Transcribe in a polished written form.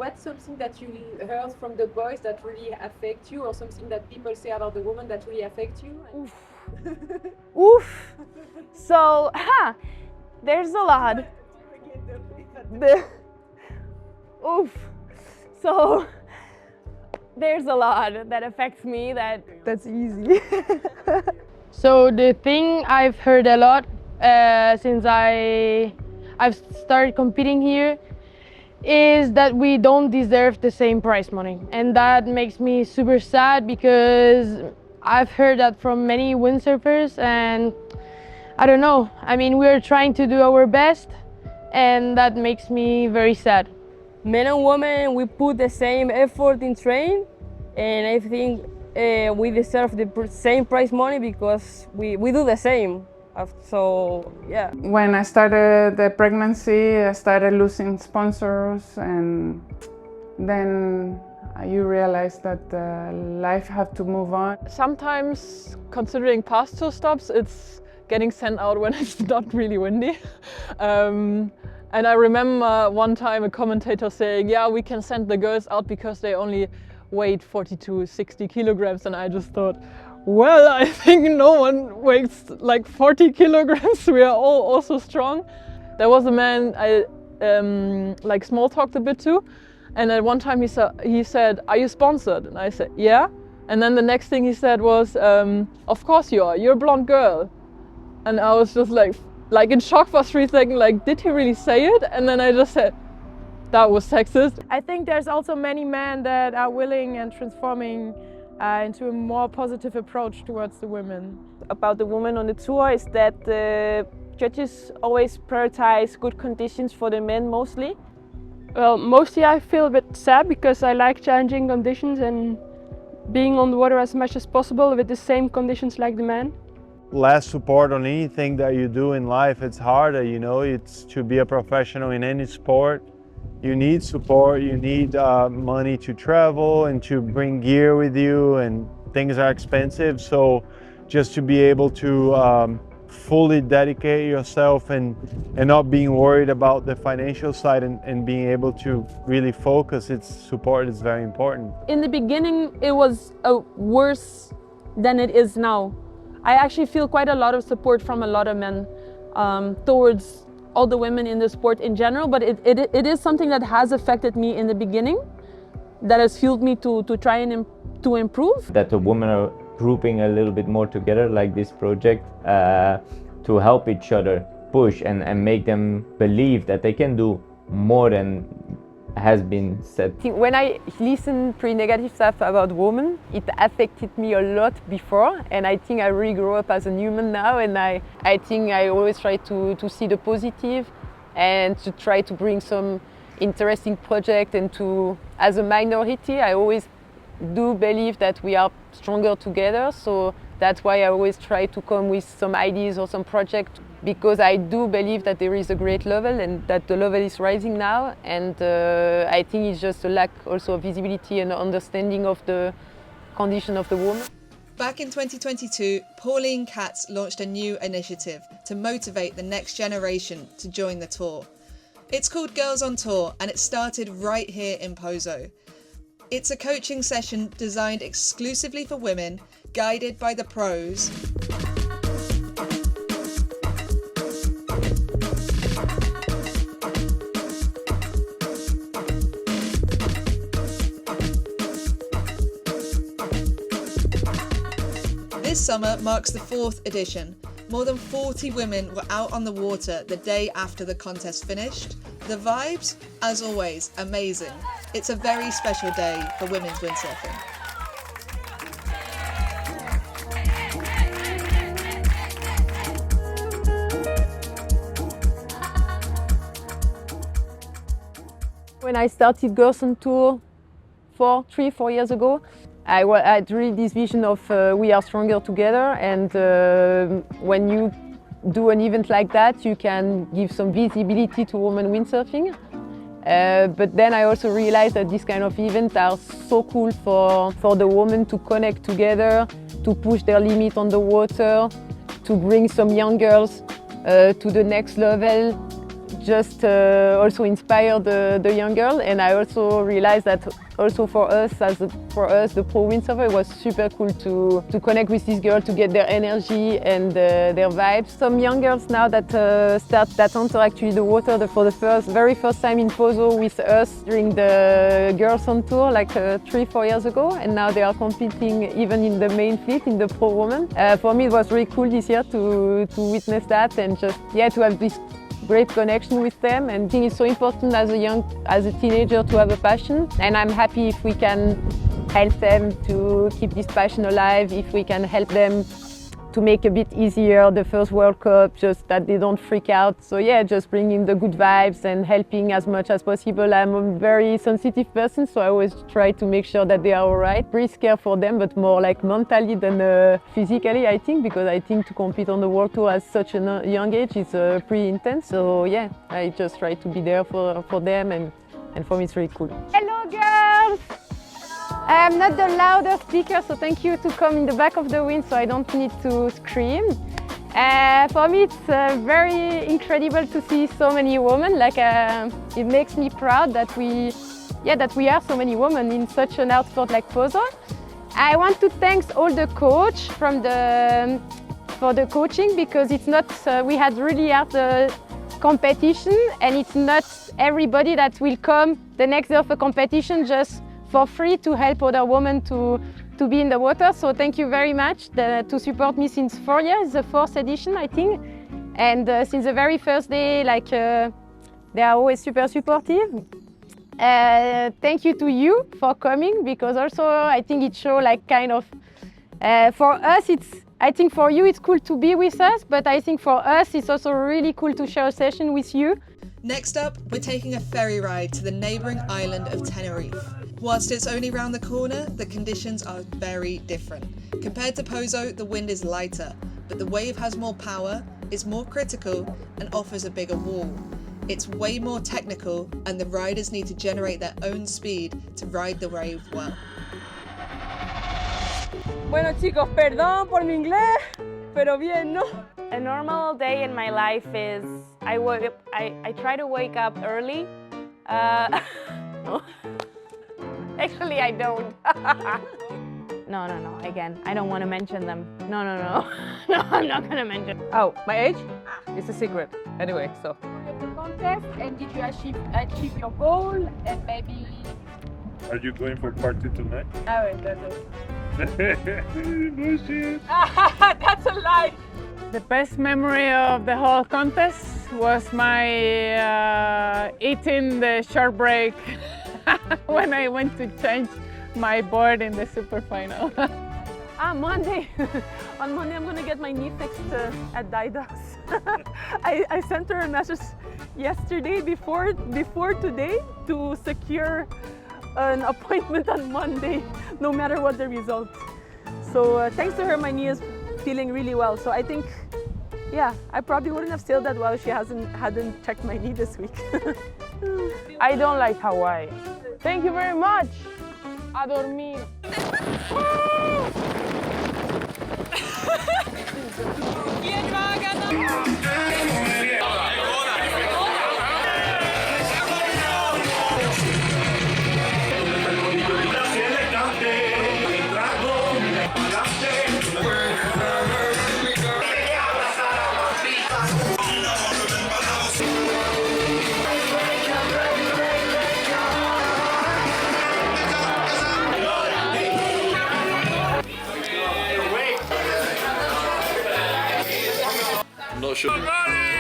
what's something that you heard from the boys that really affect you, or something that people say about the woman that really affect you? Oof. Oof. So, there's a lot. Oof. So, there's a lot that affects me that's easy. So the thing I've heard a lot since I've started competing here is that we don't deserve the same prize money, and that makes me super sad because I've heard that from many windsurfers, and I don't know. I mean, we're trying to do our best, and that makes me very sad. Men and women, we put the same effort in train, and I think we deserve the same prize money because we do the same. So yeah. When I started the pregnancy, I started losing sponsors, and then you realize that life have to move on. Sometimes, considering past two stops, it's getting sent out when it's not really windy. And I remember one time a commentator saying, yeah, we can send the girls out because they only weighed 40 to 60 kilograms. And I just thought, well, I think no one weighs like 40 kilograms. We are all also strong. There was a man I like small talked a bit to. And at one time he said, are you sponsored? And I said, yeah. And then the next thing he said was, of course you are, you're a blonde girl. And I was just like in shock for 3 seconds, like, did he really say it? And then I just said, that was sexist. I think there's also many men that are willing and transforming into a more positive approach towards the women. About the women on the tour is that the judges always prioritize good conditions for the men mostly. Well, mostly I feel a bit sad because I like challenging conditions and being on the water as much as possible with the same conditions like the men. Less support on anything that you do in life, it's harder, you know. It's to be a professional in any sport. You need support, you need money to travel and to bring gear with you, and things are expensive. So just to be able to fully dedicate yourself and not being worried about the financial side and being able to really focus, its support is very important. In the beginning, it was worse than it is now. I actually feel quite a lot of support from a lot of men towards all the women in the sport in general, but it is something that has affected me in the beginning, that has fueled me to try and to improve. That the women are grouping a little bit more together like this project to help each other push and make them believe that they can do more than has been said. When I listen pretty negative stuff about women, it affected me a lot before, and I think I really grew up as a human now, and I think I always try to see the positive and to try to bring some interesting project, and to, as a minority, I always do believe that we are stronger together, so that's why I always try to come with some ideas or some project, because I do believe that there is a great level and that the level is rising now, and I think it's just a lack also of visibility and understanding of the condition of the woman. Back in 2022, Pauline Katz launched a new initiative to motivate the next generation to join the tour. It's called Girls on Tour, and it started right here in Pozo. It's a coaching session designed exclusively for women, guided by the pros. This summer marks the 4th edition. More than 40 women were out on the water the day after the contest finished. The vibes, as always, amazing. It's a very special day for women's windsurfing. When I started Girls on Tour 3-4 years ago, I had really this vision of we are stronger together, and when you do an event like that, you can give some visibility to women windsurfing. But then I also realized that these kind of events are so cool for the women to connect together, to push their limit on the water, to bring some young girls to the next level, just also inspire the young girl. And I also realized that also for us, the pro windsurfer, it was super cool to connect with these girls, to get their energy and their vibes. Some young girls now that enter actually the water for the very first time in Pozo with us during the Girls on Tour, like 3-4 years ago, and now they are competing even in the main fleet, in the pro woman. For me, it was really cool this year to witness that and just to have this great connection with them. And I think it's so important as a teenager to have a passion, and I'm happy if we can help them to keep this passion alive, if we can help them to make a bit easier the first World Cup, just that they don't freak out. So yeah, just bringing the good vibes and helping as much as possible. I'm a very sensitive person, so I always try to make sure that they are all right. Pretty scared for them, but more like mentally than physically, I think, because I think to compete on the World Tour at such a young age is pretty intense. So yeah, I just try to be there for them, and for me it's really cool. Hello girls! I'm not the loudest speaker, so thank you to come in the back of the wind so I don't need to scream. For me it's very incredible to see so many women. It makes me proud that we are so many women in such an art sport like Pozo. I want to thank all the coach for the coaching, because it's not we had really hard competition, and it's not everybody that will come the next day of a competition just for free to help other women to be in the water. So thank you very much to support me since 4 years, the 4th edition I think. And since the very first day, they are always super supportive. Thank you to you for coming, because also I think it shows for us I think for you it's cool to be with us, but I think for us it's also really cool to share a session with you. Next up, we're taking a ferry ride to the neighbouring island of Tenerife. Whilst it's only round the corner, the conditions are very different. Compared to Pozo, the wind is lighter, but the wave has more power, is more critical, and offers a bigger wall. It's way more technical, and the riders need to generate their own speed to ride the wave well. Bueno chicos, perdón por mi inglés, pero bien, ¿no? A normal day in my life is I try to wake up early. No. Actually, I don't. No, again, I don't want to mention them. No. No, I'm not going to mention. Oh, my age? It's a secret. Anyway, so. The contest, and did you achieve your goal, and maybe... Are you going for party tonight? Ah ouais, that's it. Bullshit. That's a lie. The best memory of the whole contest was my eating the short break when I went to change my board in the super final. Monday. On Monday I'm gonna get my knee fixed at Didox. I sent her a message yesterday before today to secure an appointment on Monday, no matter what the result. So thanks to her, my knee is feeling really well. So I think, yeah, I probably wouldn't have sailed that well if she hadn't checked my knee this week. I don't like Hawaii. Thank you very much. A dormir. ¿Quién va a ganar? Not sure.